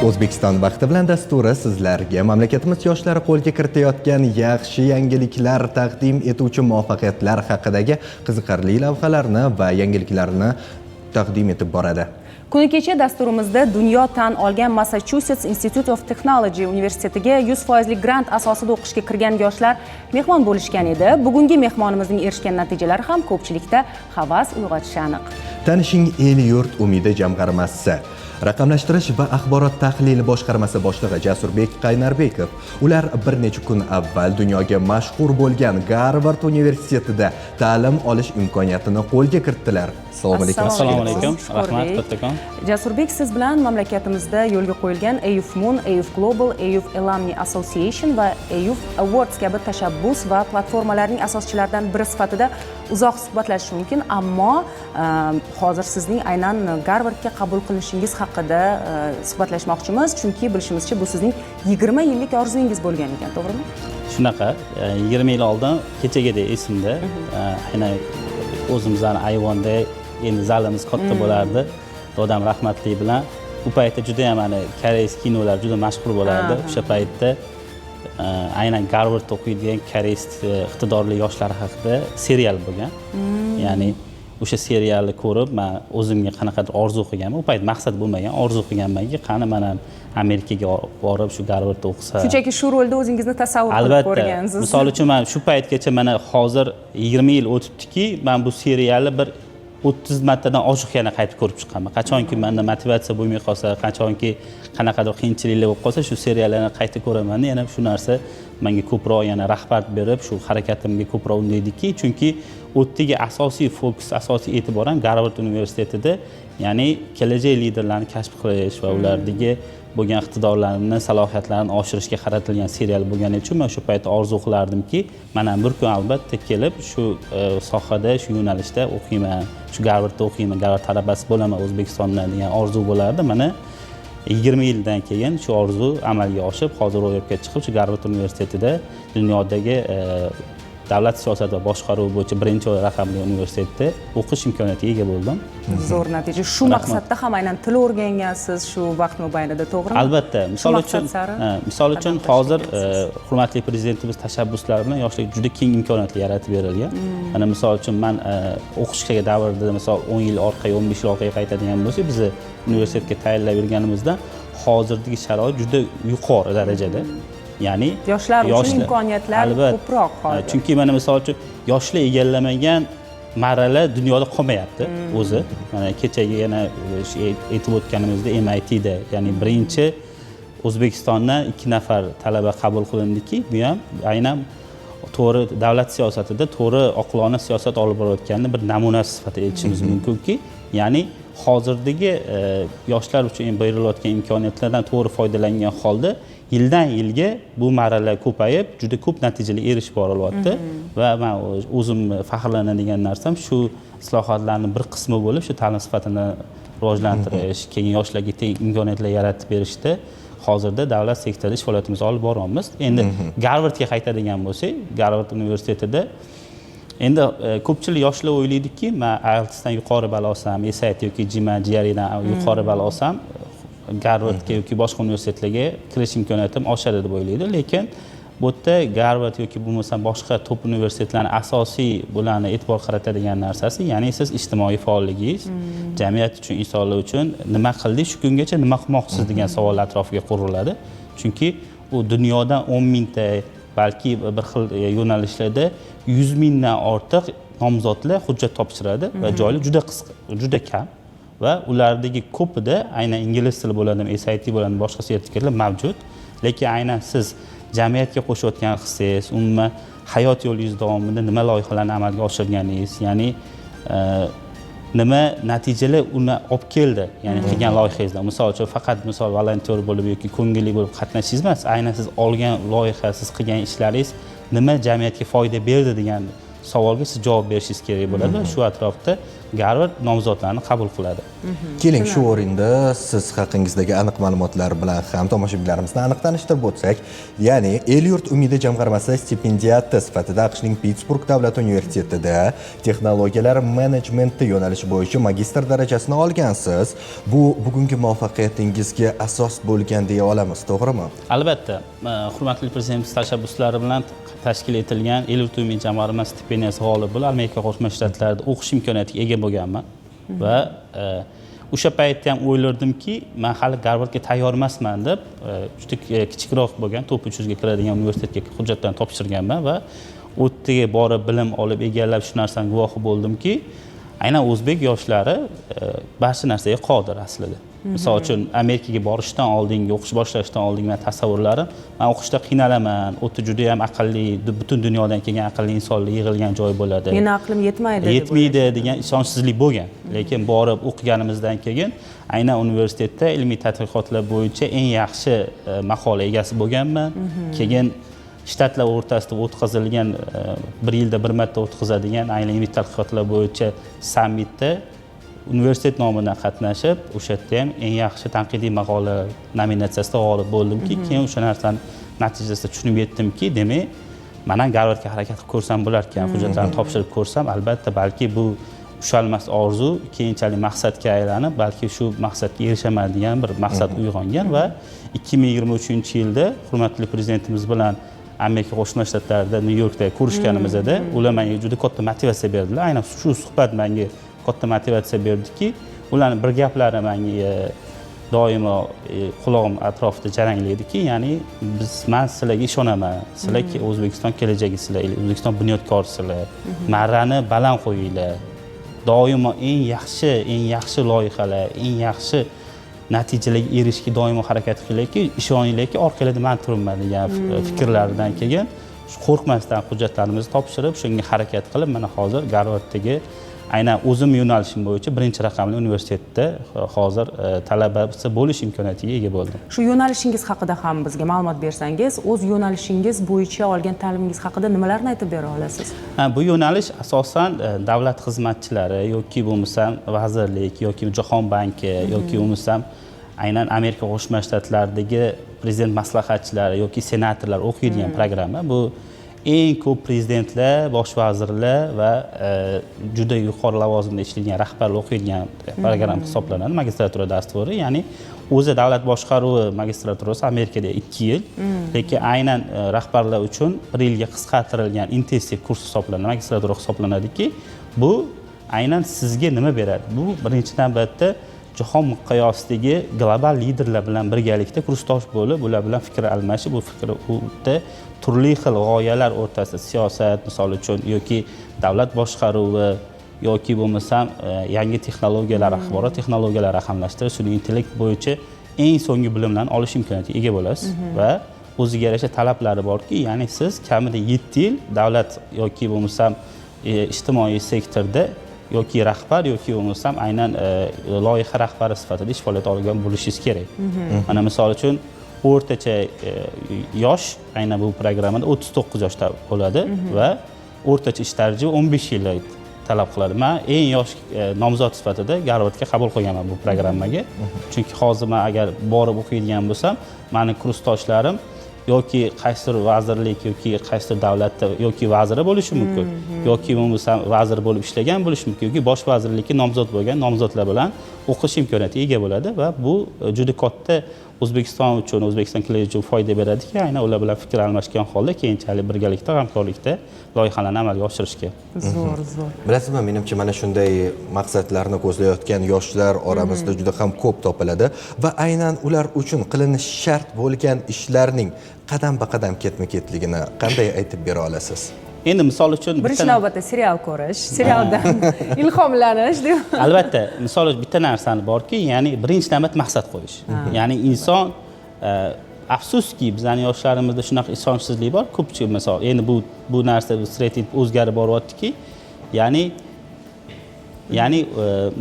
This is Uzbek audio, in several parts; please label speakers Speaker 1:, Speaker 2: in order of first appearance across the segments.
Speaker 1: O'zbekiston vaqti bilan dasturi sizlarga mamlakatimiz yoshlari qo'lga kiritayotgan yaxshi yangiliklar taqdim etuvchi muvaffaqiyatlar haqidagi qiziqarli lavhalarni va yangiliklarni taqdim etib boradi.
Speaker 2: Kuni kecha dasturimizda dunyo tan olgan Massachusetts Institute of Technology universitetiga 100% grant asosida o'qishga kirgan yoshlar mehmon bo'lishgan edi. Bugungi mehmonimizning erishgan natijalari ham ko'pchilikda havas uyg'otishi aniq.
Speaker 1: Tanishing El-yurt umidi jamg'armasi. Raqamlashtirish va axborot tahlili boshqarmasi boshlig'i Jasurbek Qaynarbekov ular bir necha kun avval dunyoga mashhur bo'lgan Garvard universitetida ta'lim olish imkoniyatini qo'lga kiritdilar. Assalomu alaykum.
Speaker 3: Assalomu alaykum. Rahmat kattakon.
Speaker 2: Jasurbek, siz bilan mamlakatimizda yo'lga qo'yilgan AUF Moon, AUF Global, AUF Alumni Association va AUF Awards kabi tashabbus va platformalarning asoschilaridan biri sifatida uzoq suhbatlashish mumkin, ammo hozir sizning aynan Garvardga qabul qilinishingiz haqida suhbatlashmoqchimiz, chunki bilishimizcha bu sizning 20 yillik orzungiz bo'lgan ekan, to'g'rimi?
Speaker 3: Shunaqa, 20 yil oldin kechagidek esimda, aynan o'zimizning ayvonda endi zalimiz katta bo'lardi. Dodam rahmatli bilan u paytda juda ham koreys kinolar juda mashhur bo'lardi. O'sha paytda aynan Garvardda o'qiydigan koreys iqtidorli yoshlar haqida serial bo'lgan. Ya'ni o'sha serialni ko'rib men o'zimga qanaqadir orzu qilganman. U payt maqsad bo'lmagan, orzu qilganmanki, qani men Amerikaga borib shu Garvardda o'qisa.
Speaker 2: Shunchaki shu rolda o'zingizni tasavvur qilib ko'rgansiz.
Speaker 3: Misol uchun men shu paytgacha mana hozir 20 yil o'tibdiki, men bu serialni bir 30 martadan oshiq yana qaytib ko'rib chiqqanman. Qachonki menda motivatsiya bo'lmay qolsa, qachonki qanaqadir qiyinchiliklar bo'lib qolsa, shu seriallarni qayta ko'raman. Yana shu narsa menga ko'proq yana rahbar berib, shu harakatimga ko'proq undaydiki, chunki o'tdagi asosiy fokus, asosiy e'tibor ham Garvard universitetida, ya'ni kelajak liderlarni kashf qilish va ulardagi bo'lgan iqtidorlarni, salohiyatlarini oshirishga qaratilgan serial bo'lgani uchun men shu paytda orzu qilardimki, mana bir kun albatta kelib shu sohada, shu yo'nalishda o'qiyman, shu Garvardda o'qiyman, Garvard talabasi bo'laman O'zbekistonda degan orzu bo'lardi. Mana 20 yildan keyin shu orzu amalga oshib, hozir ro'yobga chiqib, shu Garvard universitetida dunyodagi davlat siyosati va boshqaruv bo'yicha birinchi raqamli universitetda o'qish imkoniyatiga ega bo'ldim.
Speaker 2: Zo'r natija. Shu maqsadda ham aynan til o'rgangansiz shu vaqt mobaynida, to'g'rimi?
Speaker 3: Albatta. Misol uchun hozir hurmatli prezidentimiz tashabbuslari bilan yoshlarga juda keng imkoniyatlar yaratib berilgan. Mana misol uchun men o'qishga davrida misol 10 yil orqaga, 15 yil orqaga qaytadigan bo'lsak, biz universitetga tayyorlab yurganimizda hozirgi sharoit juda yuqori darajada. Ya'ni
Speaker 2: yoshlar uchun imkoniyatlar ko'proq hozir.
Speaker 3: Chunki mana misol uchun yoshlar egallamagan marralar dunyoda qolmayapti o'zi. Mana kechagi yana aytib o'tganimizda MITda, ya'ni birinchi O'zbekistondan 2 nafar talaba qabul qilindiki, bu ham aynan to'g'ri davlat siyosatida to'g'ri oqilona siyosat olib borayotganini bir namunasi sifatida aytishimiz mumkinki, ya'ni hozirdagi yoshlar uchun berilayotgan imkoniyatlardan to'g'ri foydalangan holda yildan yilga bu marralar ko'payib, juda ko'p natijalarga erishib borilyapti va men o'zim faxrlanadigan narsam shu islohotlarning bir qismi bo'lib, shu ta'lim sifatini rivojlantirish, keyin yoshlarga teng imkoniyatlar yaratib berishda hozirda davlat sektorida ish faoliyatimizni olib boryapmiz. Endi Garvardga qaytadigan bo'lsak, Garvard universitetida endi ko'pchilik yoshlar o'ylaydiki, men IELTSdan yuqori ball olsam, SAT yoki GMAT-dan yuqori ball olsam, Garvardga yoki boshqa universitetlarga kirish imkoniyatim oshadi deb o'ylaydi. Lekin bu yerda Garvard yoki bo'lmasa boshqa top universitetlarning asosiy bularni e'tibor qaratadigan narsasi, ya'ni siz ijtimoiy faolligingiz, jamiyat uchun, insonlar uchun nima qildingiz, shu kungacha nima qilmoqchisiz degan savollar atrofiga quriladi. Chunki u dunyodan 10 mingta, balki bir xil yo'nalishlarda 100 mingdan ortiq nomzodlar hujjat topshiradi va joylar juda qisqa, juda kam. Va ulardagi ko'pida aynan ingliz tili bo'ladimi, SAT bo'ladimi, boshqa sertifikatlar mavjud. Lekin aynan siz jamiyatga qo'shayotgan hissangiz, umuman hayot yo'lingiz davomida nima loyihalarni amalga oshirganingiz, ya'ni nima natijalar uni olib keldi, ya'ni qilgan loyihangizdan. Misol uchun faqat volontyor bo'lib yoki ko'ngilli bo'lib qatnashishingiz emas, aynan siz olgan loyiha, siz qilgan ishlaringiz nima jamiyatga foyda berdi degan savolga siz javob berishingiz kerak bo'ladi. Shu atrofda Garvard nomzodlarni qabul qiladi.
Speaker 1: Keling, shu o'rinda siz haqingizdagi aniq ma'lumotlar bilan ham tomoshabinlarimizni aniq tanishtirib o'tsak, ya'ni El-yurt umidi jamg'armasi stipendiyati sifatida AQShning Pittsburg davlat universitetida texnologiyalar menejmenti yo'nalishi bo'yicha magistr darajasini olgansiz. Bu bugungi muvaffaqiyatingizga asos bo'lgan deya olamiz, to'g'rimi?
Speaker 3: Albatta, hurmatli prezidentimiz tashabbuslari bilan tashkil etilgan El-yurt umidi jamg'armasi stipendiyasi g'olibi bo'lib, Amerika Qo'shma Shtatlarida o'qish imkoniyatiga ega bo'lganman va o'sha paytda ham o'ylardimki, men hali Garvardga tayyor emasman deb, juda kichikroq bo'lgan, top 300 ga kiradigan universitetga hujjatlarni topshirganman va u yerga borib bilim olib egallab shu narsani guvohi bo'ldimki, aynan o'zbek yoshlari barcha narsaga qodir aslida. Misol uchun Amerikaga borishdan oldingi, o'qish boshlashdan oldingi men tasavvurlarim, men o'qishda qiynalaman, u yerda juda ham aqlli, butun dunyodan kelgan aqlli insonlar yig'ilgan joy bo'ladi.
Speaker 2: Meni aqlim yetmaydi.
Speaker 3: Yetmaydi degan ishonchsizlik bo'lgan. Lekin borib o'qiganimizdan keyin aynan universitetda ilmiy tadqiqotlar bo'yicha eng yaxshi maqola egasi bo'lganman. Keyin shtatlar o'rtasida o'tkazilgan bir yilda bir marta o'tkazadigan aynan ilmiy tadqiqotlar bo'yicha sammitda universitet nomidan qatnashib, o'sha yerda ham eng yaxshi tanqidiy maqola nominatsiyasida g'olib bo'ldimki, keyin o'sha narsani natijasida tushunib yetdimki, demak, men ham Garvardga harakat qilib ko'rsam bo'lar ekan, hujjatlarni topshirib ko'rsam, albatta balki bu ushalmas orzu keyinchalik maqsadga aylanib, balki shu maqsadga erishaman degan bir maqsad uyg'ongan va 2023-yilda hurmatli prezidentimiz bilan Amerika Qo'shma Shtatlarida Nyu-Yorkda ko'rishganimizda ular menga juda katta motivatsiya berdilar. Aynan shu suhbat menga katta motivatsiya berdiki, ularning bir gaplari menga doimo qulog'im atrofida jaranglaydiki, ya'ni men sizlarga ishonaman. Sizlar O'zbekiston kelajagisizlar, O'zbekiston bunyodkorisizlar. Marrani baland qo'yinglar. Doimo eng yaxshi loyihalar, eng yaxshi natijalarga erishishga doimo harakat qilinglarki, ishoninglarki, orqangizda men turibman degan fikrlardan keyin qo'rqmasdan hujjatlarimizni topshirib, shunga harakat qilib, mana hozir Garvarddagi aynan o'zim yo'nalishim bo'yicha birinchi raqamli universitetda hozir talabasi bo'lish imkoniyatiga ega bo'ldim.
Speaker 2: Shu yo'nalishingiz haqida ham bizga ma'lumot bersangiz, o'z yo'nalishingiz bo'yicha olgan ta'limingiz haqida nimalarni aytib bera olasiz?
Speaker 3: Bu yo'nalish asosan davlat xizmatchilari yoki bo'lmasam vazirlik yoki Jahon banki yoki bo'lmasam aynan Amerika Qo'shma Shtatlaridagi prezident maslahatchilari yoki senatorlar o'qiydigan programma. Bu eng ko'p prezidentlar, bosh vazirlar va juda yuqori lavozimda ishlaydigan rahbarlar o'qiydigan program hisoblanadi, magistratura dasturi. Ya'ni o'zi davlat boshqaruvi magistraturasi Amerikada 2 yil, lekin aynan rahbarlar uchun 1 yilga qisqartirilgan intensiv kurs hisoblanadi, magistratura hisoblanadiki, bu aynan sizga nima beradi? Bu birinchi navbatda jahon miqyosidagi global liderlar bilan birgalikda kursdosh bo'lib, ular bilan fikr almashib, bu fikrda turli xil g'oyalar o'rtasida siyosat, misol uchun yoki davlat boshqaruvi yoki bo'lmasam yangi texnologiyalar, axborot texnologiyalari raqamlashtirish, sun'iy intellekt bo'yicha eng so'nggi bilimlarni olish imkoniyatiga ega bo'lasiz va o'ziga yarasha talablari borki, ya'ni siz kamida 7 yil davlat yoki bo'lmasam ijtimoiy sektorda yoki rahbar yoki bo'lmasam aynan loyiha rahbari sifatida ish faoliyati olgan bo'lishingiz kerak. Mana misol uchun o'rtacha yosh aynan bu programmada 39 yoshda bo'ladi va o'rtacha ish staji 15 yil talab qiladi. Men eng yosh nomzod sifatida Garvardga qabul qilganman bu programmaga. Chunki hozir men agar borib o'qiydigan bo'lsam, meni kursdoshlarim yoki qaysidir vazirlik yoki qaysidir davlatda yoki vaziri bo'lishi mumkin, yoki bo'lmasa vazir bo'lib ishlagan bo'lishi mumkin, yoki bosh vazirlikka nomzod bo'lgan nomzodlar bilan o'qish imkoniyatiga ega bo'ladi va bu juda katta O'zbekiston uchun, O'zbekiston kelajagi uchun foyda beradiki, aynan ular bilan fikr almashgan holda keyinchalik birgalikda hamkorlikda loyihalarni amalga oshirishga.
Speaker 2: Zo'r.
Speaker 1: Bilasizmi, menimcha mana shunday maqsadlarni ko'zlayotgan yoshlar oramizda juda ham ko'p topiladi va aynan ular uchun qilinishi shart bo'lgan ishlarning qadam-qadam ketma-ketligini qanday aytib bera olasiz?
Speaker 3: Endi misol uchun
Speaker 2: birinchi navbatda serial ko'rish, serialdan ilhomlanish deb.
Speaker 3: Albatta, misol uchun bitta narsani borki, ya'ni birinchi navbat maqsad qo'yish. Ya'ni inson afsuski bizning yoshlarimizda shunaqa ishonchsizlik bor. Ko'pchilik misol, endi bu narsa strategik o'zgarib boryaptiki, ya'ni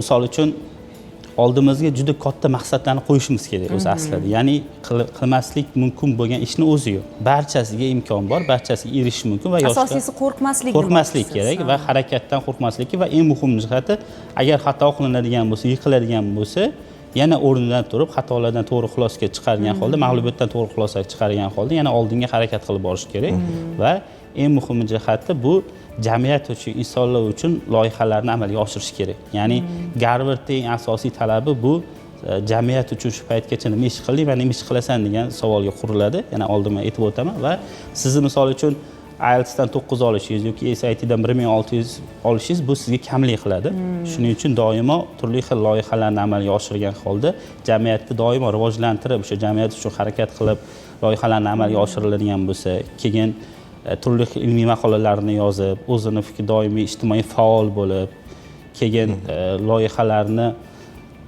Speaker 3: misol uchun oldimizga juda katta maqsadlarni qo'yishimiz kerak o'zi aslida. Ya'ni qilmaslik mumkin bo'lgan ishni o'zi yo'q. Barchasiga imkon bor, barchasiga erishish mumkin va yoshlar
Speaker 2: asosiysi
Speaker 3: qo'rqmaslik kerak va harakatdan qo'rqmaslik va eng muhim jihati agar xato qilinadigan bo'lsa, yiqiladigan bo'lsa, yana o'rnidan turib xatolardan to'g'ri xulosaga chiqargan holda, mag'lubiyatdan to'g'ri xulosaga chiqargan holda yana oldinga harakat qilib borish kerak va eng muhim jihati bu jamiyat uchun, insonlar uchun loyihalarni amalga oshirish kerak. Ya'ni Garvardning asosiy talabi bu jamiyat uchun shu paytgacha nima ish qilding va nima ish qilasan degan savolga quriladi. Yana oldin aytib o'taman va sizni misol uchun IELTSdan 9 olishingiz yoki SATdan 1600 olishingiz bu sizga kamlik qiladi. Shuning uchun doimo turli xil loyihalarni amalga oshirgan holda jamiyatni doimo rivojlantirib, o'sha jamiyat uchun harakat qilib loyihalarni amalga oshiriladigan bo'lsa, keyin turli xil ilmiy maqolalarni yozib, o'zini doimiy ijtimoiy faol bo'lib, keyin loyihalarni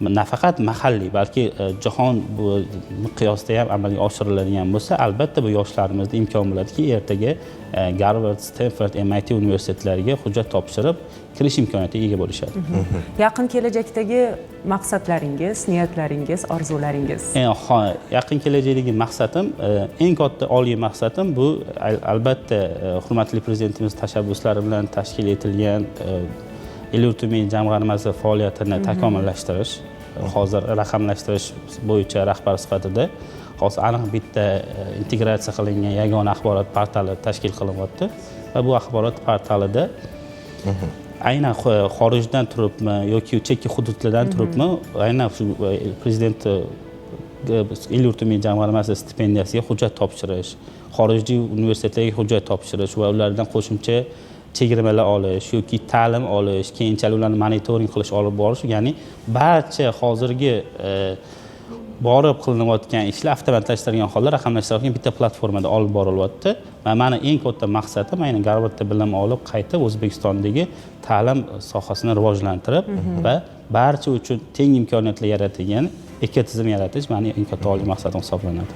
Speaker 3: nafaqat mahalliy, balki jahon miqyosida ham amalga oshiriladigan bo'lsa, albatta bu yoshlarimizda imkon bo'ladiki, ertaga Garvard, Stanford, MIT universitetlariga hujjat topshirib, kirish imkoniyatiga ega bo'lishadi.
Speaker 2: Yaqin kelajakdagi maqsadlaringiz, niyatlaringiz, orzularingiz?
Speaker 3: Yaqin kelajakdagi maqsadim, eng katta oliy maqsadim bu albatta hurmatli prezidentimiz tashabbuslari bilan tashkil etilgan El-yurt umumiy jamg'armasi faoliyatini takomillashtirish, hozir raqamlashtirish bo'yicha rahbar sifatida hozir aniq bitta integratsiya qilingan yagona axborot portali tashkil qilinyapti va bu axborot portalida aynan xorijdan turibmi yoki chekka hududlardan turibmi, aynan shu prezident El-yurt umumiy jamg'armasi stipendiyasiga hujjat topshirish, xorijiy universitetlarga hujjat topshirish va ulardan qo'shimcha chegirmalar olish yoki ta'lim olish, keyinchalik ularni monitoring qilish olib borish, ya'ni barcha hozirgi borib qilinayotgan ishlar avtomatlashtirilgan holda raqamlashtirilgan bitta platformada olib borilyapti va meni eng katta maqsadim aynan Garvardda bilim olib qaytib O'zbekistondagi ta'lim sohasini rivojlantirib va barcha uchun teng imkoniyatlar yaratadigan ekotizim yaratish mening eng katta oliy maqsadim hisoblanadi.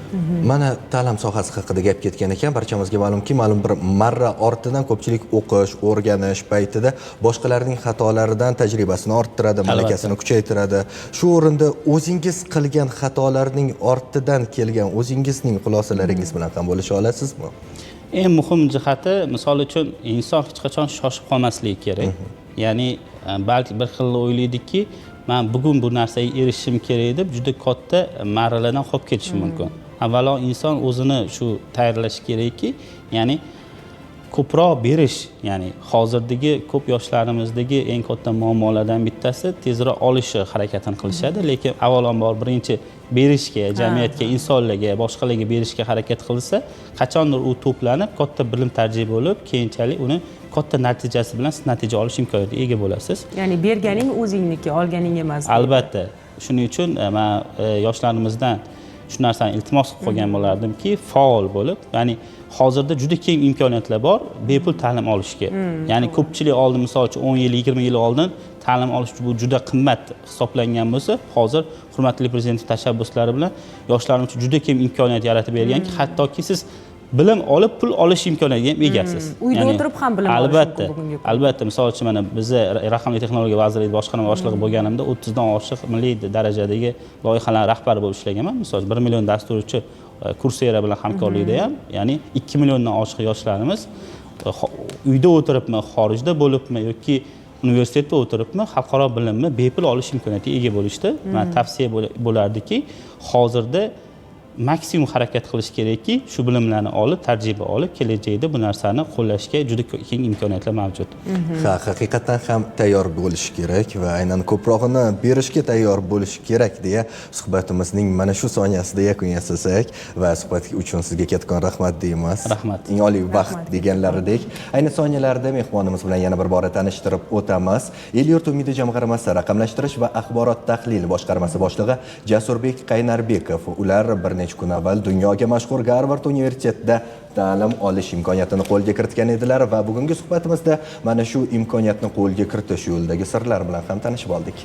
Speaker 1: Mana ta'lim sohasi haqida gap ketgan ekan, barchamizga ma'lumki, ma'lum bir marra ortidan ko'pchilik o'qish, o'rganish paytida boshqalarning xatolaridan tajribasini orttiradi, malakasini kuchaytiradi. Shu o'rinda o'zingiz qilgan xatolarning ortidan kelgan o'zingizning xulosalaringiz bilan ham bo'lisha olasizmi?
Speaker 3: Eng muhim jihati, misol uchun, inson hech qachon shoshib qolmasligi kerak. Ya'ni balki bir xil o'ylaydiki, men bugun bu narsaga erishishim kerak deb juda katta marralardan qolib ketishi mumkin. Avvalo inson o'zini shu tayyorlashi kerakki, ya'ni ko'proq berish, ya'ni hozirdagi ko'p yoshlarimizdagi eng katta muammolardan bittasi tezroq olishi harakatini qilishadi, lekin avvalambor birinchi berishga, jamiyatga, insonlarga, boshqalarga berishga harakat qilsa, qachondir u to'planib, katta bilim tajriba bo'lib, keyinchalik uni katta natijasi bilan siz natija olish imkoniyatiga ega bo'lasiz.
Speaker 2: Ya'ni berganing o'zingniki, olganing emas.
Speaker 3: Albatta. Shuning uchun men yoshlarimizdan shu narsani iltimos qilib qolgan bo'lardimki, faol bo'lib, ya'ni hozirda juda keng imkoniyatlar bor bepul ta'lim olishga. Ya'ni ko'pchilik oldin, misol uchun 10 yil, 20 yil oldin ta'lim olish bu juda qimmat hisoblangan bo'lsa, hozir hurmatli prezident tashabbuslari bilan yoshlarimiz uchun juda keng imkoniyat yaratib berganki, hattoki siz bilim olib pul olish imkoniyatiga ham egasiz.
Speaker 2: Uyda o'tirib ham bilim olish mumkin.
Speaker 3: Albatta, misol uchun mana bizni raqamli texnologiya vazirligi boshqarma boshlig'i bo'lganimda 30 dan oshiq milliy darajadagi loyihalar rahbari bo'lib ishlaganman. Misol 1 million dasturchi Coursera bilan hamkorlikda ham, ya'ni 2 milliondan oshiq yoshlarimiz uyda o'tiribmi, xorijda bo'libmi yoki universitetda o'tiribmi, xalqaro bilimni bepul olish imkoniyatiga ega bo'lishdi. Men tavsiya bo'lardiki, hozirda maksimum harakat qilish kerakki, shu bilimlarni olib, tajriba olib, kelajakda bu narsani qo'llashga juda keng imkoniyatlar mavjud.
Speaker 1: Ha, haqiqatan ham tayyor bo'lish kerak va aynan ko'prog'ini berishga tayyor bo'lish kerak deya suhbatimizning mana shu soniyasida yakun yasasak va suhbat uchun sizga kattakon rahmat deymiz.
Speaker 3: Rahmat.
Speaker 1: Eng oliy baxt deganlaridek. Ayni soniyalarda mehmonimiz bilan yana bir bora tanishtirib o'tamiz. El-yurt umumiy jamg'armasi raqamlashtirish va axborot tahlil boshqarmasi boshlig'i Jasurbek Qaynarbekov. Ular bir necha kun avval dunyoga mashhur Garvard universitetida ta'lim olish imkoniyatini qo'lga kiritgan edilar va bugungi suhbatimizda mana shu imkoniyatni qo'lga kiritish yo'lidagi sirlar bilan ham tanishib oldik.